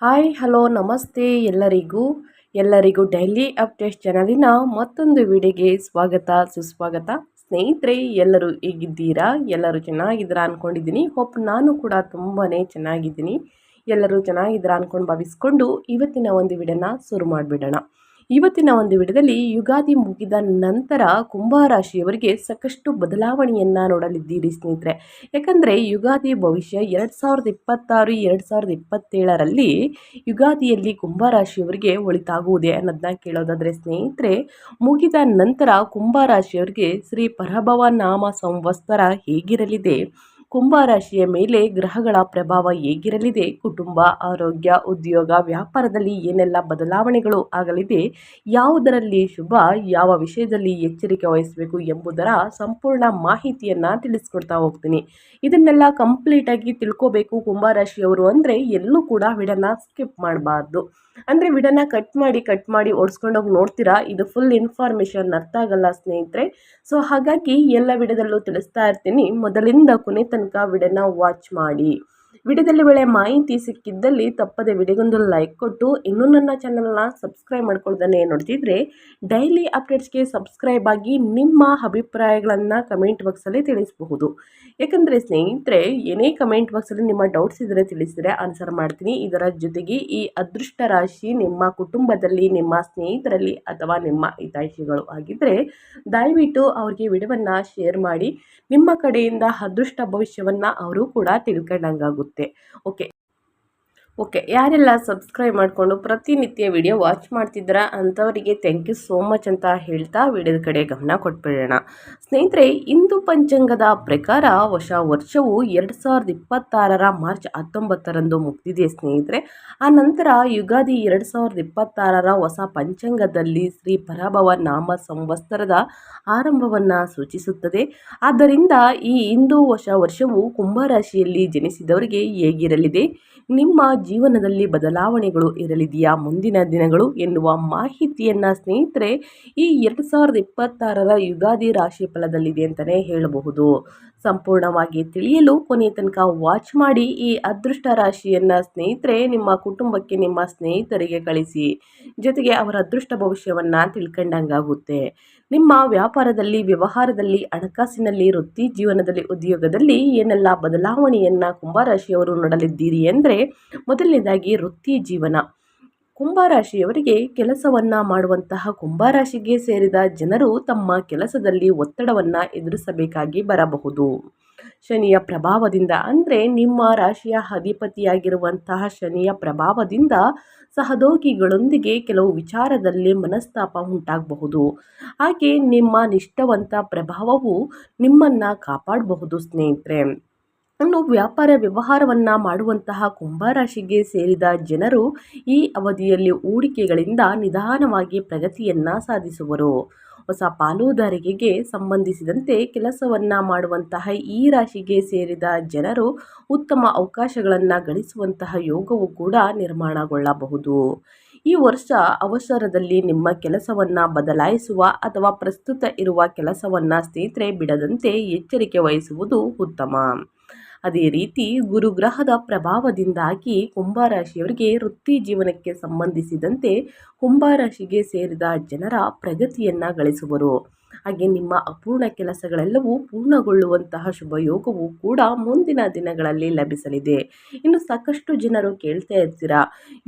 Hi hello ನಮಸ್ತೆ ಎಲ್ಲರಿಗೂ daily update ಚಾನಲಿನ ಮತ್ತೊಂದು ವಿಡಿಯೋಗೆ ಸ್ವಾಗತ ಸುಸ್ವಾಗತ. ಸ್ನೇಹಿತರೆ, ಎಲ್ಲರೂ ಹೇಗಿದ್ದೀರಾ? ಎಲ್ಲರೂ ಚೆನ್ನಾಗಿದ್ದೀರಾ ಅಂದ್ಕೊಂಡಿದ್ದೀನಿ. ನಾನು ಕೂಡ ತುಂಬಾ ಚೆನ್ನಾಗಿದ್ದೀನಿ. ಎಲ್ಲರೂ ಚೆನ್ನಾಗಿದ್ದೀರಾ ಅಂದ್ಕೊಂಡು ಭಾವಿಸ್ಕೊಂಡು ಇವತ್ತಿನ ಒಂದು ವಿಡಿಯೋನ ಶುರು ಮಾಡಿಬಿಡೋಣ. ಇವತ್ತಿನ ಒಂದು ವಿಡಿಯೋದಲ್ಲಿ ಯುಗಾದಿ ಮುಗಿದ ನಂತರ ಕುಂಭರಾಶಿಯವರಿಗೆ ಸಾಕಷ್ಟು ಬದಲಾವಣೆಯನ್ನು ನೋಡಲಿದ್ದೀರಿ ಸ್ನೇಹಿತರೆ. ಯಾಕಂದರೆ ಯುಗಾದಿ ಭವಿಷ್ಯ 2026 2027ರಲ್ಲಿ ಯುಗಾದಿಯಲ್ಲಿ ಕುಂಭರಾಶಿಯವರಿಗೆ ಒಳಿತಾಗುವುದೇ ಅನ್ನೋದನ್ನ ಕೇಳೋದಾದರೆ ಸ್ನೇಹಿತರೆ, ಮುಗಿದ ನಂತರ ಕುಂಭರಾಶಿಯವರಿಗೆ ಶ್ರೀ ಪರಭವ ನಾಮ ಸಂವತ್ಸರ ಹೇಗಿರಲಿದೆ, ಕುಂಭರಾಶಿಯ ಮೇಲೆ ಗ್ರಹಗಳ ಪ್ರಭಾವ ಹೇಗಿರಲಿದೆ, ಕುಟುಂಬ, ಆರೋಗ್ಯ, ಉದ್ಯೋಗ, ವ್ಯಾಪಾರದಲ್ಲಿ ಏನೆಲ್ಲ ಬದಲಾವಣೆಗಳು ಆಗಲಿದೆ, ಯಾವುದರಲ್ಲಿ ಶುಭ, ಯಾವ ವಿಷಯದಲ್ಲಿ ಎಚ್ಚರಿಕೆ ವಹಿಸಬೇಕು ಎಂಬುದರ ಸಂಪೂರ್ಣ ಮಾಹಿತಿಯನ್ನು ತಿಳಿಸ್ಕೊಡ್ತಾ ಹೋಗ್ತೀನಿ. ಇದನ್ನೆಲ್ಲ ಕಂಪ್ಲೀಟಾಗಿ ತಿಳ್ಕೋಬೇಕು ಕುಂಭರಾಶಿಯವರು ಅಂದರೆ ಎಲ್ಲೂ ಕೂಡ ವಿಡಿಯೋನ ಸ್ಕಿಪ್ ಮಾಡಬಾರ್ದು. ಅಂದರೆ ವಿಡಿಯೋನ ಕಟ್ ಮಾಡಿ ಓಡಿಸ್ಕೊಂಡೋಗಿ ನೋಡ್ತೀರಾ, ಇದು ಫುಲ್ ಇನ್ಫಾರ್ಮೇಷನ್ ಅರ್ಥ ಆಗಲ್ಲ ಸ್ನೇಹಿತರೆ. ಸೊ ಹಾಗಾಗಿ ಎಲ್ಲ ವಿಡಿಯೋದಲ್ಲೂ ತಿಳಿಸ್ತಾ ಇರ್ತೀನಿ. ಮೊದಲಿಂದ ಕೊನೆ ತನಕ ವಿಡಿಯೋನ ವಾಚ್ ಮಾಡಿ. ವಿಡಿಯೋದಲ್ಲಿ ಒಳ್ಳೆ ಮಾಹಿತಿ ಸಿಕ್ಕಿದ್ದಲ್ಲಿ ತಪ್ಪದೆ ವಿಡಿಯೋಗೊಂದು ಲೈಕ್ ಕೊಟ್ಟು ಇನ್ನೂ ನನ್ನ ಚಾನಲ್ನ ಸಬ್ಸ್ಕ್ರೈಬ್ ಮಾಡ್ಕೊಳ್ದೇ ನೋಡ್ತಿದ್ರೆ ಡೈಲಿ ಅಪ್ಡೇಟ್ಸ್ಗೆ ಸಬ್ಸ್ಕ್ರೈಬ್ ಆಗಿ ನಿಮ್ಮ ಅಭಿಪ್ರಾಯಗಳನ್ನು ಕಮೆಂಟ್ ಬಾಕ್ಸಲ್ಲಿ ತಿಳಿಸಬಹುದು. ಯಾಕಂದರೆ ಸ್ನೇಹಿತರೆ, ಏನೇ ಕಮೆಂಟ್ ಬಾಕ್ಸಲ್ಲಿ ನಿಮ್ಮ ಡೌಟ್ಸ್ ಇದ್ದರೆ ತಿಳಿಸಿದರೆ ಆನ್ಸರ್ ಮಾಡ್ತೀನಿ. ಇದರ ಜೊತೆಗೆ ಈ ಅದೃಷ್ಟ ರಾಶಿ ನಿಮ್ಮ ಕುಟುಂಬದಲ್ಲಿ, ನಿಮ್ಮ ಸ್ನೇಹಿತರಲ್ಲಿ ಅಥವಾ ನಿಮ್ಮ ಹಿತೈಷಿಗಳು ಆಗಿದ್ದರೆ ದಯವಿಟ್ಟು ಅವ್ರಿಗೆ ವಿಡಿಯೋವನ್ನು ಶೇರ್ ಮಾಡಿ. ನಿಮ್ಮ ಕಡೆಯಿಂದ ಅದೃಷ್ಟ ಭವಿಷ್ಯವನ್ನು ಅವರು ಕೂಡ ತಿಳ್ಕೊಂಡಂಗಾಗುತ್ತೆ. ಓಕೆ, ಯಾರೆಲ್ಲ ಸಬ್ಸ್ಕ್ರೈಬ್ ಮಾಡಿಕೊಂಡು ಪ್ರತಿನಿತ್ಯ ವಿಡಿಯೋ ವಾಚ್ ಮಾಡ್ತಿದ್ದೀರಾ ಅಂಥವರಿಗೆ ಥ್ಯಾಂಕ್ ಯು ಸೋ ಮಚ್ ಅಂತ ಹೇಳ್ತಾ ವಿಡಿಯೋದ ಕಡೆ ಗಮನ ಕೊಟ್ಬಿಡೋಣ. ಸ್ನೇಹಿತರೆ, ಹಿಂದೂ ಪಂಚಾಂಗದ ಪ್ರಕಾರ ಹೊಸ ವರ್ಷವು 2026 ಮಾರ್ಚ್ 19ರಂದು ಮುಗಿದಿದೆ ಸ್ನೇಹಿತರೆ. ಆ ನಂತರ ಯುಗಾದಿ 2026 ಹೊಸ ಪಂಚಾಂಗದಲ್ಲಿ ಶ್ರೀ ಪರಭವ ನಾಮ ಸಂವತ್ಸರದ ಆರಂಭವನ್ನು ಸೂಚಿಸುತ್ತದೆ. ಆದ್ದರಿಂದ ಈ ಹಿಂದೂ ಹೊಸ ವರ್ಷವು ಕುಂಭರಾಶಿಯಲ್ಲಿ ಜನಿಸಿದವರಿಗೆ ಹೇಗಿರಲಿದೆ, ನಿಮ್ಮ ಜೀವನದಲ್ಲಿ ಬದಲಾವಣೆಗಳು ಇರಲಿದೆಯಾ ಮುಂದಿನ ದಿನಗಳು ಎನ್ನುವ ಮಾಹಿತಿಯನ್ನು ಸ್ನೇಹಿತರೆ ಈ 2026 ಯುಗಾದಿ ರಾಶಿ ಫಲದಲ್ಲಿದೆ ಅಂತಲೇ ಹೇಳಬಹುದು. ಸಂಪೂರ್ಣವಾಗಿ ತಿಳಿಯಲು ಕೊನೆಯ ತನಕ ವಾಚ್ ಮಾಡಿ. ಈ ಅದೃಷ್ಟ ರಾಶಿಯನ್ನು ಸ್ನೇಹಿತರೆ ನಿಮ್ಮ ಕುಟುಂಬಕ್ಕೆ, ನಿಮ್ಮ ಸ್ನೇಹಿತರಿಗೆ ಕಳಿಸಿ. ಜೊತೆಗೆ ಅವರ ಅದೃಷ್ಟ ಭವಿಷ್ಯವನ್ನು ತಿಳ್ಕೊಂಡಂಗಾಗುತ್ತೆ. ನಿಮ್ಮ ವ್ಯಾಪಾರದಲ್ಲಿ, ವ್ಯವಹಾರದಲ್ಲಿ, ಹಣಕಾಸಿನಲ್ಲಿ, ವೃತ್ತಿ ಜೀವನದಲ್ಲಿ, ಉದ್ಯೋಗದಲ್ಲಿ ಏನೆಲ್ಲ ಬದಲಾವಣೆಯನ್ನು ಕುಂಭರಾಶಿಯವರು ನೋಡಲಿದ್ದೀರಿ ಅಂದರೆ, ಮೊದಲನೇದಾಗಿ ವೃತ್ತಿ ಜೀವನ. ಕುಂಭರಾಶಿಯವರಿಗೆ ಕೆಲಸವನ್ನು ಮಾಡುವಂತಹ ಕುಂಭರಾಶಿಗೆ ಸೇರಿದ ಜನರು ತಮ್ಮ ಕೆಲಸದಲ್ಲಿ ಒತ್ತಡವನ್ನು ಎದುರಿಸಬೇಕಾಗಿ ಬರಬಹುದು. ಶನಿಯ ಪ್ರಭಾವದಿಂದ ಅಂದರೆ ನಿಮ್ಮ ರಾಶಿಯ ಅಧಿಪತಿಯಾಗಿರುವಂತಹ ಶನಿಯ ಪ್ರಭಾವದಿಂದ ಸಹೋದ್ಯೋಗಿಗಳೊಂದಿಗೆ ಕೆಲವು ವಿಚಾರದಲ್ಲಿ ಮನಸ್ತಾಪ ಉಂಟಾಗಬಹುದು. ಹಾಗೆ ನಿಮ್ಮ ನಿಷ್ಠಾವಂತ ಪ್ರಭಾವವು ನಿಮ್ಮನ್ನು ಕಾಪಾಡಬಹುದು ಸ್ನೇಹಿತರೆ. ಇನ್ನು ವ್ಯಾಪಾರ ವ್ಯವಹಾರವನ್ನು ಮಾಡುವಂತಹ ಕುಂಭರಾಶಿಗೆ ಸೇರಿದ ಜನರು ಈ ಅವಧಿಯಲ್ಲಿ ಹೂಡಿಕೆಗಳಿಂದ ನಿಧಾನವಾಗಿ ಪ್ರಗತಿಯನ್ನು ಸಾಧಿಸುವರು. ಹೊಸ ಪಾಲುದಾರಿಕೆಗೆ ಸಂಬಂಧಿಸಿದಂತೆ ಕೆಲಸವನ್ನು ಮಾಡುವಂತಹ ಈ ರಾಶಿಗೆ ಸೇರಿದ ಜನರು ಉತ್ತಮ ಅವಕಾಶಗಳನ್ನು ಗಳಿಸುವಂತಹ ಯೋಗವು ಕೂಡ ನಿರ್ಮಾಣಗೊಳ್ಳಬಹುದು. ಈ ವರ್ಷ ಅವಸರದಲ್ಲಿ ನಿಮ್ಮ ಕೆಲಸವನ್ನು ಬದಲಾಯಿಸುವ ಅಥವಾ ಪ್ರಸ್ತುತ ಇರುವ ಕೆಲಸವನ್ನು ಸ್ನೇಹಿತರೆ ಬಿಡದಂತೆ ಎಚ್ಚರಿಕೆ ವಹಿಸುವುದು ಉತ್ತಮ. ಅದೇ ರೀತಿ ಗುರುಗ್ರಹದ ಪ್ರಭಾವದಿಂದಾಗಿ ಕುಂಭರಾಶಿಯವರಿಗೆ ವೃತ್ತಿ ಜೀವನಕ್ಕೆ ಸಂಬಂಧಿಸಿದಂತೆ ಕುಂಭರಾಶಿಗೆ ಸೇರಿದ ಜನರ ಪ್ರಗತಿಯನ್ನು ಗಳಿಸುವರು. ಹಾಗೆ ನಿಮ್ಮ ಅಪೂರ್ಣ ಕೆಲಸಗಳೆಲ್ಲವೂ ಪೂರ್ಣಗೊಳ್ಳುವಂತಹ ಶುಭ ಯೋಗವೂ ಕೂಡ ಮುಂದಿನ ದಿನಗಳಲ್ಲಿ ಲಭಿಸಲಿದೆ. ಇನ್ನು ಸಾಕಷ್ಟು ಜನರು ಕೇಳ್ತಾ ಇರ್ತೀರಾ,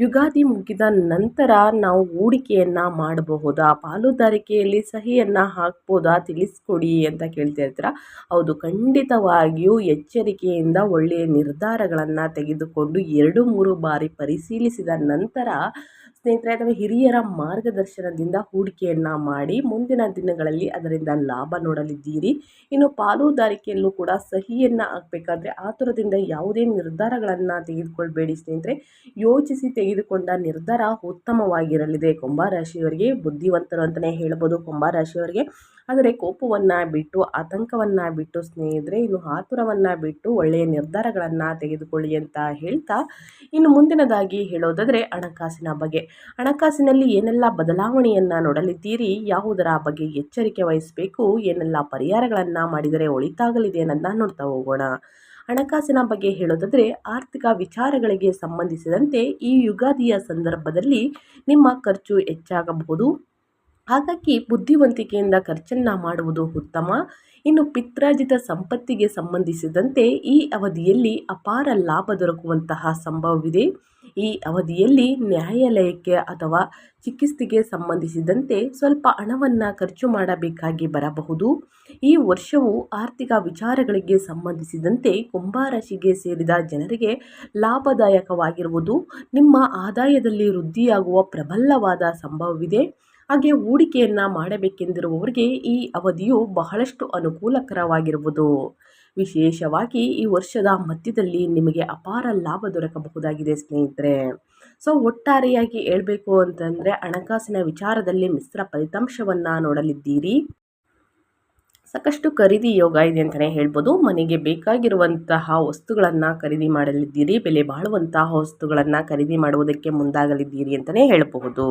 ಯುಗಾದಿ ಮುಗಿದ ನಂತರ ನಾವು ಹೂಡಿಕೆಯನ್ನು ಮಾಡಬಹುದಾ, ಪಾಲುದಾರಿಕೆಯಲ್ಲಿ ಸಹಿಯನ್ನು ಹಾಕ್ಬೋದಾ, ತಿಳಿಸ್ಕೊಡಿ ಅಂತ ಕೇಳ್ತಾ ಇರ್ತೀರಾ. ಹೌದು, ಖಂಡಿತವಾಗಿಯೂ ಎಚ್ಚರಿಕೆಯಿಂದ ಒಳ್ಳೆಯ ನಿರ್ಧಾರಗಳನ್ನು ತೆಗೆದುಕೊಂಡು 2-3 ಬಾರಿ ಪರಿಶೀಲಿಸಿದ ನಂತರ ಸ್ನೇಹಿತರೆ ಅಥವಾ ಹಿರಿಯರ ಮಾರ್ಗದರ್ಶನದಿಂದ ಹೂಡಿಕೆಯನ್ನು ಮಾಡಿ ಮುಂದಿನ ದಿನಗಳಲ್ಲಿ ಅದರಿಂದ ಲಾಭ ನೋಡಲಿದ್ದೀರಿ. ಇನ್ನು ಪಾಲುದಾರಿಕೆಯಲ್ಲೂ ಕೂಡ ಸಹಿಯನ್ನು ಹಾಕಬೇಕಾದ್ರೆ ಆತುರದಿಂದ ಯಾವುದೇ ನಿರ್ಧಾರಗಳನ್ನು ತೆಗೆದುಕೊಳ್ಬೇಡಿ ಸ್ನೇಹಿತರೆ. ಯೋಚಿಸಿ ತೆಗೆದುಕೊಂಡ ನಿರ್ಧಾರ ಉತ್ತಮವಾಗಿರಲಿದೆ. ಕುಂಭರಾಶಿಯವರಿಗೆ ಬುದ್ಧಿವಂತರು ಅಂತಲೇ ಹೇಳ್ಬೋದು ಕುಂಭರಾಶಿಯವರಿಗೆ. ಆದರೆ ಕೋಪವನ್ನು ಬಿಟ್ಟು, ಆತಂಕವನ್ನು ಬಿಟ್ಟು ಸ್ನೇಹಿತರೆ, ಇನ್ನು ಆತುರವನ್ನು ಬಿಟ್ಟು ಒಳ್ಳೆಯ ನಿರ್ಧಾರಗಳನ್ನು ತೆಗೆದುಕೊಳ್ಳಿ ಅಂತ ಹೇಳ್ತಾ, ಇನ್ನು ಮುಂದಿನದಾಗಿ ಹೇಳೋದಾದರೆ ಹಣಕಾಸಿನ ಬಗ್ಗೆ. ಹಣಕಾಸಿನಲ್ಲಿ ಏನೆಲ್ಲ ಬದಲಾವಣೆಯನ್ನು ನೋಡಲಿದ್ದೀರಿ, ಯಾವುದರ ಬಗ್ಗೆ ಎಚ್ಚರಿಕೆ ವಹಿಸಬೇಕು, ಏನೆಲ್ಲ ಪರಿಹಾರಗಳನ್ನು ಮಾಡಿದರೆ ಒಳಿತಾಗಲಿದೆ ಅನ್ನೋದನ್ನ ನೋಡ್ತಾ ಹೋಗೋಣ. ಹಣಕಾಸಿನ ಬಗ್ಗೆ ಹೇಳೋದಾದರೆ ಆರ್ಥಿಕ ವಿಚಾರಗಳಿಗೆ ಸಂಬಂಧಿಸಿದಂತೆ ಈ ಯುಗಾದಿಯ ಸಂದರ್ಭದಲ್ಲಿ ನಿಮ್ಮ ಖರ್ಚು ಹೆಚ್ಚಾಗಬಹುದು. ಹಾಗಾಗಿ ಬುದ್ಧಿವಂತಿಕೆಯಿಂದ ಖರ್ಚನ್ನು ಮಾಡುವುದು ಉತ್ತಮ. ಇನ್ನು ಪಿತ್ರಾರ್ಜಿತ ಸಂಪತ್ತಿಗೆ ಸಂಬಂಧಿಸಿದಂತೆ ಈ ಅವಧಿಯಲ್ಲಿ ಅಪಾರ ಲಾಭ ದೊರಕುವಂತಹ ಸಂಭವವಿದೆ. ಈ ಅವಧಿಯಲ್ಲಿ ನ್ಯಾಯಾಲಯಕ್ಕೆ ಅಥವಾ ಚಿಕಿತ್ಸೆಗೆ ಸಂಬಂಧಿಸಿದಂತೆ ಸ್ವಲ್ಪ ಹಣವನ್ನು ಖರ್ಚು ಮಾಡಬೇಕಾಗಿ ಬರಬಹುದು. ಈ ವರ್ಷವು ಆರ್ಥಿಕ ವಿಚಾರಗಳಿಗೆ ಸಂಬಂಧಿಸಿದಂತೆ ಕುಂಭರಾಶಿಗೆ ಸೇರಿದ ಜನರಿಗೆ ಲಾಭದಾಯಕವಾಗಿರುವುದು. ನಿಮ್ಮ ಆದಾಯದಲ್ಲಿ ವೃದ್ಧಿಯಾಗುವ ಪ್ರಬಲವಾದ ಸಂಭವವಿದೆ. ಹಾಗೆ ಹೂಡಿಕೆಯನ್ನು ಮಾಡಬೇಕೆಂದಿರುವವರಿಗೆ ಈ ಅವಧಿಯು ಬಹಳಷ್ಟು ಅನುಕೂಲಕರವಾಗಿರುವುದು. ವಿಶೇಷವಾಗಿ ಈ ವರ್ಷದ ಮಧ್ಯದಲ್ಲಿ ನಿಮಗೆ ಅಪಾರ ಲಾಭ ದೊರಕಬಹುದಾಗಿದೆ ಸ್ನೇಹಿತರೆ. ಸೊ ಒಟ್ಟಾರೆಯಾಗಿ ಹೇಳಬೇಕು ಅಂತಂದರೆ ಹಣಕಾಸಿನ ವಿಚಾರದಲ್ಲಿ ಮಿಶ್ರ ಫಲಿತಾಂಶವನ್ನು ನೋಡಲಿದ್ದೀರಿ. ಸಾಕಷ್ಟು ಖರೀದಿ ಯೋಗ ಇದೆ ಅಂತಲೇ ಹೇಳ್ಬೋದು. ಮನೆಗೆ ಬೇಕಾಗಿರುವಂತಹ ವಸ್ತುಗಳನ್ನು ಖರೀದಿ ಮಾಡಲಿದ್ದೀರಿ. ಬೆಲೆ ಬಾಳುವಂತಹ ವಸ್ತುಗಳನ್ನು ಖರೀದಿ ಮಾಡುವುದಕ್ಕೆ ಮುಂದಾಗಲಿದ್ದೀರಿ ಅಂತಲೇ ಹೇಳಬಹುದು.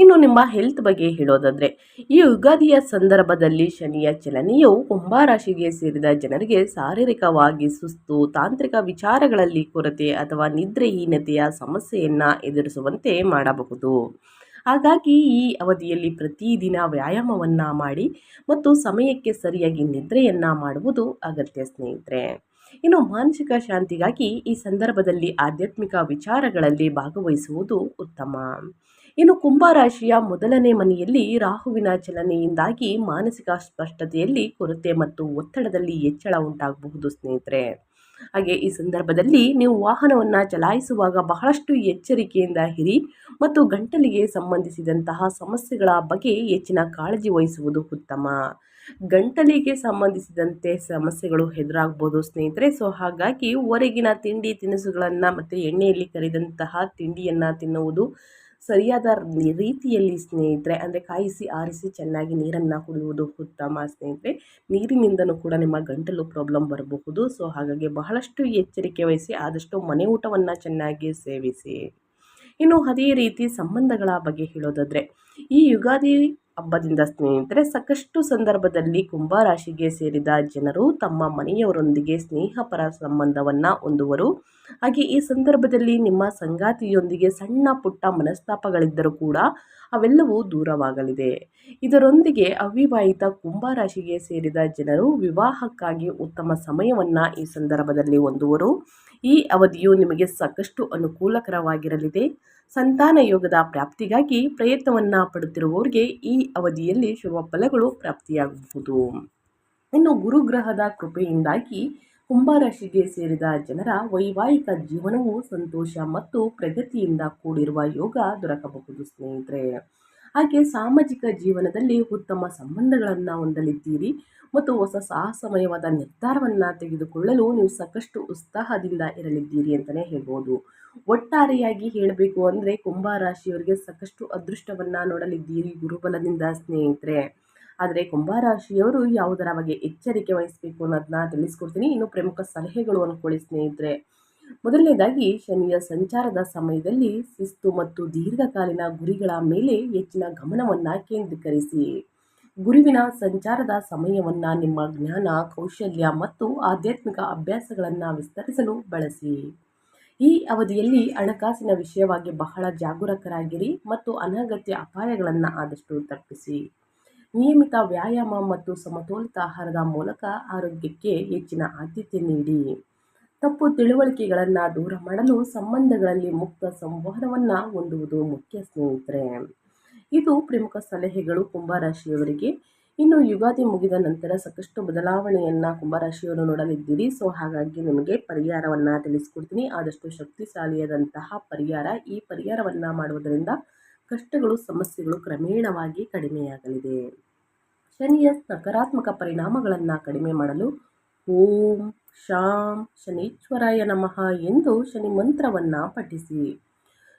ಇನ್ನು ನಿಮ್ಮ ಹೆಲ್ತ್ ಬಗ್ಗೆ ಹೇಳೋದಾದರೆ ಈ ಯುಗಾದಿಯ ಸಂದರ್ಭದಲ್ಲಿ ಶನಿಯ ಚಲನೆಯು ಕುಂಭರಾಶಿಗೆ ಸೇರಿದ ಜನರಿಗೆ ಶಾರೀರಿಕವಾಗಿ ಸುಸ್ತು, ತಾಂತ್ರಿಕ ವಿಚಾರಗಳಲ್ಲಿ ಕೊರತೆ ಅಥವಾ ನಿದ್ರೆಹೀನತೆಯ ಸಮಸ್ಯೆಯನ್ನು ಎದುರಿಸುವಂತೆ ಮಾಡಬಹುದು. ಹಾಗಾಗಿ ಈ ಅವಧಿಯಲ್ಲಿ ಪ್ರತಿದಿನ ವ್ಯಾಯಾಮವನ್ನು ಮಾಡಿ ಮತ್ತು ಸಮಯಕ್ಕೆ ಸರಿಯಾಗಿ ನಿದ್ರೆಯನ್ನು ಮಾಡುವುದು ಅಗತ್ಯ ಸ್ನೇಹಿತರೆ. ಇನ್ನು ಮಾನಸಿಕ ಶಾಂತಿಗಾಗಿ ಈ ಸಂದರ್ಭದಲ್ಲಿ ಆಧ್ಯಾತ್ಮಿಕ ವಿಚಾರಗಳಲ್ಲಿ ಭಾಗವಹಿಸುವುದು ಉತ್ತಮ. ಇನ್ನು ಕುಂಭರಾಶಿಯ ಮೊದಲನೇ ಮನೆಯಲ್ಲಿ ರಾಹುವಿನ ಚಲನೆಯಿಂದಾಗಿ ಮಾನಸಿಕ ಸ್ಪಷ್ಟತೆಯಲ್ಲಿ ಕೊರತೆ ಮತ್ತು ಒತ್ತಡದಲ್ಲಿ ಹೆಚ್ಚಳ ಉಂಟಾಗಬಹುದು ಸ್ನೇಹಿತರೆ. ಹಾಗೆ ಈ ಸಂದರ್ಭದಲ್ಲಿ ನೀವು ವಾಹನವನ್ನು ಚಲಾಯಿಸುವಾಗ ಬಹಳಷ್ಟು ಎಚ್ಚರಿಕೆಯಿಂದ ಇರಿ ಮತ್ತು ಗಂಟಲಿಗೆ ಸಂಬಂಧಿಸಿದಂತಹ ಸಮಸ್ಯೆಗಳ ಬಗ್ಗೆ ಹೆಚ್ಚಿನ ಕಾಳಜಿ ವಹಿಸುವುದು ಉತ್ತಮ. ಗಂಟಲಿಗೆ ಸಂಬಂಧಿಸಿದಂತೆ ಸಮಸ್ಯೆಗಳು ಎದುರಾಗ್ಬೋದು ಸ್ನೇಹಿತರೆ. ಸೊ ಹಾಗಾಗಿ ಹೊರಗಿನ ತಿಂಡಿ ತಿನಿಸುಗಳನ್ನು ಮತ್ತು ಎಣ್ಣೆಯಲ್ಲಿ ಕರಿದಂತಹ ತಿಂಡಿಯನ್ನು ತಿನ್ನುವುದು ಸರಿಯಾದ ರೀತಿಯಲ್ಲಿ ಸ್ನೇಹಿತರೆ, ಅಂದರೆ ಕಾಯಿಸಿ ಆರಿಸಿ ಚೆನ್ನಾಗಿ ನೀರನ್ನು ಕುಡಿಯುವುದು ಉತ್ತಮ ಸ್ನೇಹಿತರೆ. ನೀರಿನಿಂದನೂ ಕೂಡ ನಿಮ್ಮ ಗಂಟಲು ಪ್ರಾಬ್ಲಮ್ ಬರಬಹುದು. ಸೊ ಹಾಗಾಗಿ ಬಹಳಷ್ಟು ಎಚ್ಚರಿಕೆ ವಹಿಸಿ ಆದಷ್ಟು ಮನೆ ಊಟವನ್ನು ಚೆನ್ನಾಗಿ ಸೇವಿಸಿ. ಇನ್ನು ಅದೇ ರೀತಿ ಸಂಬಂಧಗಳ ಬಗ್ಗೆ ಹೇಳೋದಾದರೆ ಈ ಯುಗಾದಿ ಹಬ್ಬದಿಂದ ಸ್ನೇಹಿತರೆ ಸಾಕಷ್ಟು ಸಂದರ್ಭದಲ್ಲಿ ಕುಂಭರಾಶಿಗೆ ಸೇರಿದ ಜನರು ತಮ್ಮ ಮನೆಯವರೊಂದಿಗೆ ಸ್ನೇಹಪರ ಸಂಬಂಧವನ್ನು ಹೊಂದುವರು. ಹಾಗೆ ಈ ಸಂದರ್ಭದಲ್ಲಿ ನಿಮ್ಮ ಸಂಗಾತಿಯೊಂದಿಗೆ ಸಣ್ಣ ಪುಟ್ಟ ಮನಸ್ತಾಪಗಳಿದ್ದರೂ ಕೂಡ ಅವೆಲ್ಲವೂ ದೂರವಾಗಲಿದೆ. ಇದರೊಂದಿಗೆ ಅವಿವಾಹಿತ ಕುಂಭರಾಶಿಗೆ ಸೇರಿದ ಜನರು ವಿವಾಹಕ್ಕಾಗಿ ಉತ್ತಮ ಸಮಯವನ್ನು ಈ ಸಂದರ್ಭದಲ್ಲಿ ಹೊಂದುವರು. ಈ ಅವಧಿಯು ನಿಮಗೆ ಸಾಕಷ್ಟು ಅನುಕೂಲಕರವಾಗಿರಲಿದೆ. ಸಂತಾನ ಯೋಗದ ಪ್ರಾಪ್ತಿಗಾಗಿ ಪ್ರಯತ್ನವನ್ನು ಪಡುತ್ತಿರುವವರಿಗೆ ಈ ಅವಧಿಯಲ್ಲಿ ಶುಭ ಫಲಗಳು ಪ್ರಾಪ್ತಿಯಾಗಬಹುದು. ಇನ್ನು ಗುರುಗ್ರಹದ ಕೃಪೆಯಿಂದಾಗಿ ಕುಂಭರಾಶಿಗೆ ಸೇರಿದ ಜನರ ವೈವಾಹಿಕ ಜೀವನವು ಸಂತೋಷ ಮತ್ತು ಪ್ರಗತಿಯಿಂದ ಕೂಡಿರುವ ಯೋಗ ದೊರಕಬಹುದು ಸ್ನೇಹಿತರೆ. ಹಾಗೆ ಸಾಮಾಜಿಕ ಜೀವನದಲ್ಲಿ ಉತ್ತಮ ಸಂಬಂಧಗಳನ್ನು ಹೊಂದಲಿದ್ದೀರಿ ಮತ್ತು ಹೊಸ ಸಾಹಸಮಯವಾದ ನಿರ್ಧಾರವನ್ನು ತೆಗೆದುಕೊಳ್ಳಲು ನೀವು ಸಾಕಷ್ಟು ಉತ್ಸಾಹದಿಂದ ಇರಲಿದ್ದೀರಿ ಅಂತಲೇ ಹೇಳ್ಬೋದು. ಒಟ್ಟಾರೆಯಾಗಿ ಹೇಳಬೇಕು ಅಂದರೆ ಕುಂಭರಾಶಿಯವರಿಗೆ ಸಾಕಷ್ಟು ಅದೃಷ್ಟವನ್ನು ನೋಡಲಿದ್ದೀರಿ ಗುರುಬಲದಿಂದ ಸ್ನೇಹಿತರೆ. ಆದರೆ ಕುಂಭರಾಶಿಯವರು ಯಾವುದರ ಬಗ್ಗೆ ಎಚ್ಚರಿಕೆ ವಹಿಸಬೇಕು ಅನ್ನೋದನ್ನ ತಿಳಿಸ್ಕೊಡ್ತೀನಿ. ಇನ್ನು ಪ್ರಮುಖ ಸಲಹೆಗಳು ಅಂದ್ಕೊಳ್ಳಿ ಸ್ನೇಹಿತರೆ. ಮೊದಲನೇದಾಗಿ ಶನಿಯ ಸಂಚಾರದ ಸಮಯದಲ್ಲಿ ಶಿಸ್ತು ಮತ್ತು ದೀರ್ಘಕಾಲೀನ ಗುರಿಗಳ ಮೇಲೆ ಹೆಚ್ಚಿನ ಗಮನವನ್ನು ಕೇಂದ್ರೀಕರಿಸಿ. ಗುರುವಿನ ಸಂಚಾರದ ಸಮಯವನ್ನು ನಿಮ್ಮ ಜ್ಞಾನ, ಕೌಶಲ್ಯ ಮತ್ತು ಆಧ್ಯಾತ್ಮಿಕ ಅಭ್ಯಾಸಗಳನ್ನು ವಿಸ್ತರಿಸಲು ಬಳಸಿ. ಈ ಅವಧಿಯಲ್ಲಿ ಹಣಕಾಸಿನ ವಿಷಯವಾಗಿ ಬಹಳ ಜಾಗರೂಕರಾಗಿರಿ ಮತ್ತು ಅನಗತ್ಯ ಅಪಾಯಗಳನ್ನು ಆದಷ್ಟು ತಪ್ಪಿಸಿ. ನಿಯಮಿತ ವ್ಯಾಯಾಮ ಮತ್ತು ಸಮತೋಲಿತ ಆಹಾರದ ಮೂಲಕ ಆರೋಗ್ಯಕ್ಕೆ ಹೆಚ್ಚಿನ ಆದ್ಯತೆ ನೀಡಿ. ತಪ್ಪು ತಿಳುವಳಿಕೆಗಳನ್ನು ದೂರ ಮಾಡಲು ಸಂಬಂಧಗಳಲ್ಲಿ ಮುಕ್ತ ಸಂವಾದವನ್ನು ಹೊಂದುವುದು ಮುಖ್ಯ ಸ್ನೇಹಿತರೆ. ಇದು ಪ್ರಮುಖ ಸಲಹೆಗಳು ಕುಂಭರಾಶಿಯವರಿಗೆ. ಇನ್ನು ಯುಗಾದಿ ಮುಗಿದ ನಂತರ ಸಾಕಷ್ಟು ಬದಲಾವಣೆಯನ್ನು ಕುಂಭರಾಶಿಯವರು ನೋಡಲಿದ್ದೀರಿ. ಸೊ ಹಾಗಾಗಿ ನಿಮಗೆ ಪರಿಹಾರವನ್ನು ತಿಳಿಸ್ಕೊಡ್ತೀನಿ. ಆದಷ್ಟು ಶಕ್ತಿಶಾಲಿಯಾದಂತಹ ಪರಿಹಾರ. ಈ ಪರಿಹಾರವನ್ನು ಮಾಡುವುದರಿಂದ ಕಷ್ಟಗಳು, ಸಮಸ್ಯೆಗಳು ಕ್ರಮೇಣವಾಗಿ ಕಡಿಮೆಯಾಗಲಿದೆ. ಶನಿಯ ನಕಾರಾತ್ಮಕ ಪರಿಣಾಮಗಳನ್ನು ಕಡಿಮೆ ಮಾಡಲು ಓಂ ಶಾಂ ಶನೀಶ್ವರಾಯ ನಮಃ ಎಂದು ಶನಿ ಮಂತ್ರವನ್ನು ಪಠಿಸಿ.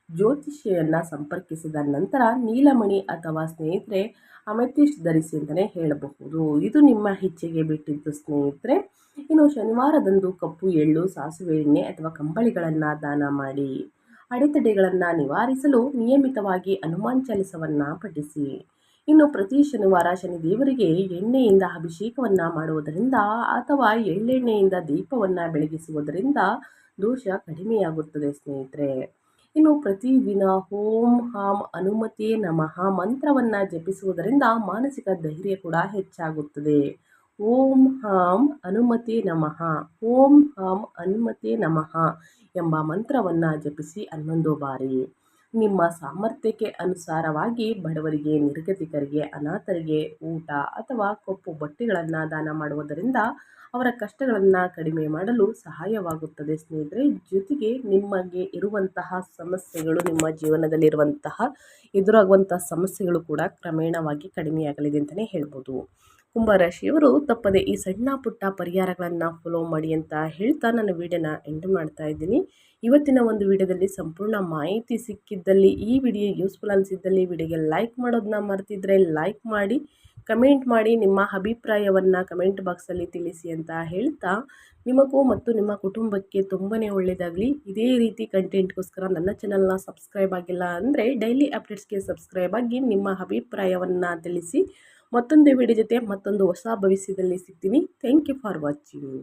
ಜ್ಯೋತಿಷಿಯನ್ನು ಸಂಪರ್ಕಿಸಿದ ನಂತರ ನೀಲಮಣಿ ಅಥವಾ ಸ್ನೇಹಿತರೆ ಅಮೆಥಿಸ್ಟ್ ಧರಿಸಿ ಅಂತಲೇ ಹೇಳಬಹುದು. ಇದು ನಿಮ್ಮ ಇಚ್ಛೆಗೆ ಬಿಟ್ಟಿದ್ದು ಸ್ನೇಹಿತರೆ. ಇನ್ನು ಶನಿವಾರದಂದು ಕಪ್ಪು ಎಳ್ಳು, ಸಾಸಿವೆ ಎಣ್ಣೆ ಅಥವಾ ಕಂಬಳಿಗಳನ್ನು ದಾನ ಮಾಡಿ. ಅಡೆತಡೆಗಳನ್ನು ನಿವಾರಿಸಲು ನಿಯಮಿತವಾಗಿ ಹನುಮಾನ್ ಚಾಲಿಸವನ್ನು ಪಠಿಸಿ. ಇನ್ನು ಪ್ರತಿ ಶನಿವಾರ ಶನಿದೇವರಿಗೆ ಎಣ್ಣೆಯಿಂದ ಅಭಿಷೇಕವನ್ನು ಮಾಡುವುದರಿಂದ ಅಥವಾ ಎಳ್ಳೆಣ್ಣೆಯಿಂದ ದೀಪವನ್ನು ಬೆಳಗಿಸುವುದರಿಂದ ದೋಷ ಕಡಿಮೆಯಾಗುತ್ತದೆ ಸ್ನೇಹಿತರೆ. ಇನ್ನು ಪ್ರತಿದಿನ ಓಂ ಹಾಂ ಹನುಮತೆ ನಮಃ ಮಂತ್ರವನ್ನು ಜಪಿಸುವುದರಿಂದ ಮಾನಸಿಕ ಧೈರ್ಯ ಕೂಡ ಹೆಚ್ಚಾಗುತ್ತದೆ. ಓಂ ಹಾಂ ಹನುಮತೆ ನಮಃ, ಓಂ ಹಾಂ ಹನುಮತೆ ನಮಃ ಎಂಬ ಮಂತ್ರವನ್ನು ಜಪಿಸಿ 11 ಬಾರಿ. ನಿಮ್ಮ ಸಾಮರ್ಥ್ಯಕ್ಕೆ ಅನುಸಾರವಾಗಿ ಬಡವರಿಗೆ, ನಿರ್ಗತಿಕರಿಗೆ, ಅನಾಥರಿಗೆ ಊಟ ಅಥವಾ ಕಪ್ಪು ಬಟ್ಟೆಗಳನ್ನು ದಾನ ಮಾಡುವುದರಿಂದ ಅವರ ಕಷ್ಟಗಳನ್ನು ಕಡಿಮೆ ಮಾಡಲು ಸಹಾಯವಾಗುತ್ತದೆ ಸ್ನೇಹಿತರೆ. ಜೊತೆಗೆ ನಿಮಗೆ ಇರುವಂತಹ ಸಮಸ್ಯೆಗಳು, ನಿಮ್ಮ ಜೀವನದಲ್ಲಿರುವಂತಹ ಎದುರಾಗುವಂತಹ ಸಮಸ್ಯೆಗಳು ಕೂಡ ಕ್ರಮೇಣವಾಗಿ ಕಡಿಮೆಯಾಗಲಿದೆ ಅಂತಲೇ ಹೇಳ್ಬೋದು. ಕುಂಭರಾಶಿಯವರು ತಪ್ಪದೆ ಈ ಸಣ್ಣ ಪುಟ್ಟ ಪರಿಹಾರಗಳನ್ನು ಫಾಲೋ ಮಾಡಿ ಅಂತ ಹೇಳ್ತಾ ನನ್ನ ವಿಡಿಯೋನ ಎಂಡ್ ಮಾಡ್ತಾ ಇದ್ದೀನಿ. ಇವತ್ತಿನ ಒಂದು ವಿಡಿಯೋದಲ್ಲಿ ಸಂಪೂರ್ಣ ಮಾಹಿತಿ ಸಿಕ್ಕಿದ್ದಲ್ಲಿ, ಈ ವಿಡಿಯೋ ಯೂಸ್ಫುಲ್ ಅನಿಸಿದ್ದಲ್ಲಿ ವಿಡಿಯೋಗೆ ಲೈಕ್ ಮಾಡೋದನ್ನ ಮರ್ತಿದ್ರೆ ಲೈಕ್ ಮಾಡಿ, ಕಮೆಂಟ್ ಮಾಡಿ, ನಿಮ್ಮ ಅಭಿಪ್ರಾಯವನ್ನು ಕಮೆಂಟ್ ಬಾಕ್ಸಲ್ಲಿ ತಿಳಿಸಿ ಅಂತ ಹೇಳ್ತಾ, ನಿಮಗೂ ಮತ್ತು ನಿಮ್ಮ ಕುಟುಂಬಕ್ಕೆ ತುಂಬಾ ಒಳ್ಳೆಯದಾಗಲಿ. ಇದೇ ರೀತಿ ಕಂಟೆಂಟ್ಗೋಸ್ಕರ ನನ್ನ ಚಾನಲ್ನ ಸಬ್ಸ್ಕ್ರೈಬ್ ಆಗಿಲ್ಲ ಅಂದರೆ ಡೈಲಿ ಅಪ್ಡೇಟ್ಸ್ಗೆ ಸಬ್ಸ್ಕ್ರೈಬ್ ಆಗಿ ನಿಮ್ಮ ಅಭಿಪ್ರಾಯವನ್ನು ತಿಳಿಸಿ. ಮತ್ತೊಂದು ವಿಡಿಯೋ ಜೊತೆ ಮತ್ತೊಂದು ಹೊಸ ಭವಿಷ್ಯದಲ್ಲಿ ಸಿಗ್ತೀನಿ. Thank you for watching.